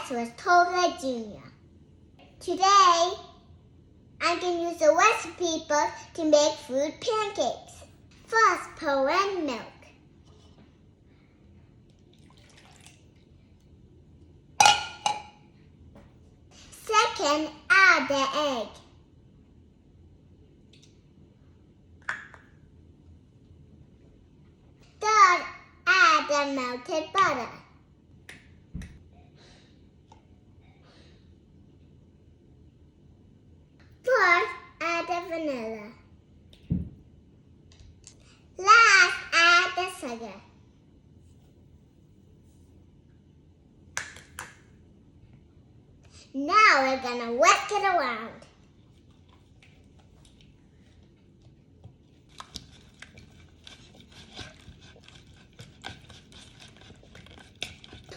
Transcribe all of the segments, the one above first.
pancakes with Toddler Jr. Today, I'm going to use the recipe book to make fruit pancakes. First, pour in milk. Second, add the egg. Third, add the melted butter. Fourth, add the vanilla. Last, add the sugar. Now we're gonna whisk it around.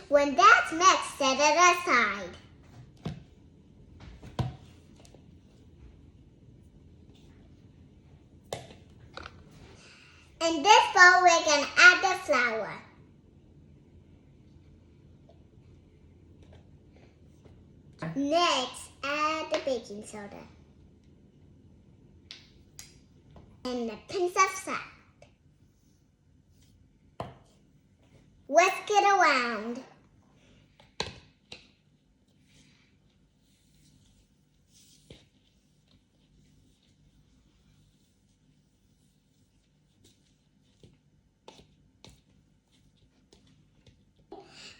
When that's mixed, set it aside. In this bowl, we're gonna add the flour. Next, add the baking soda and a pinch of salt. Whisk it around.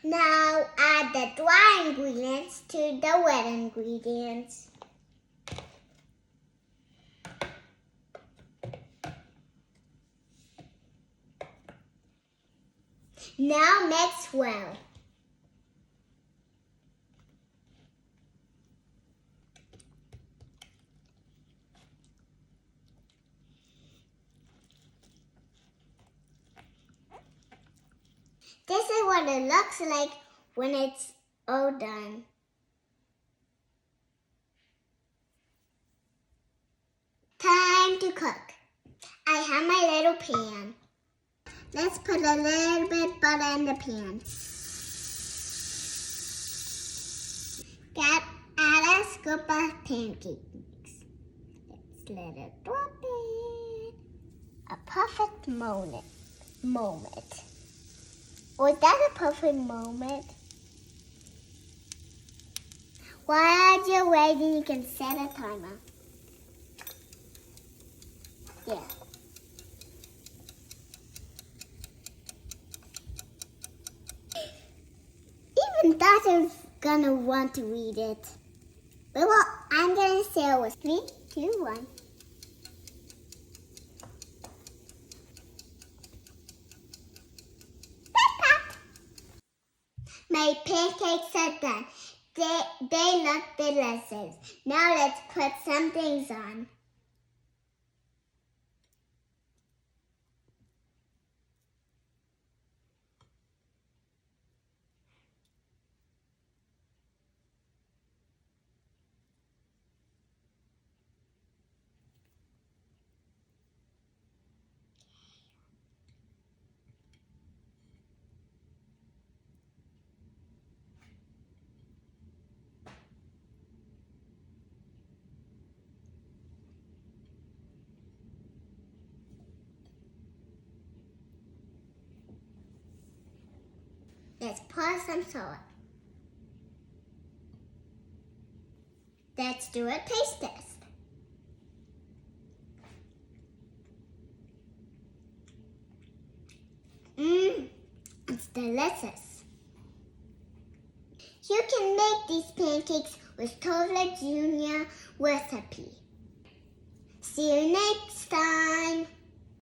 Now add the dry ingredients to the wet ingredients. Now mix well. This is what it looks like when it's all done. Time to cook. I have my little pan. Let's put a little bit of butter in the pan. Add a scoop of pancakes. Let's let it drop in. A perfect moment. Was that a perfect moment? While you're waiting, you can set a timer. Yeah. Even Doctor's gonna want to read it. Well, I'm gonna say it was 3, 2, 1. My pancakes are done. They look delicious. Now let's put some things on. Let's pour some salt. Let's do a taste test. It's delicious. You can make these pancakes with Toddler Jr. recipe. See you next time.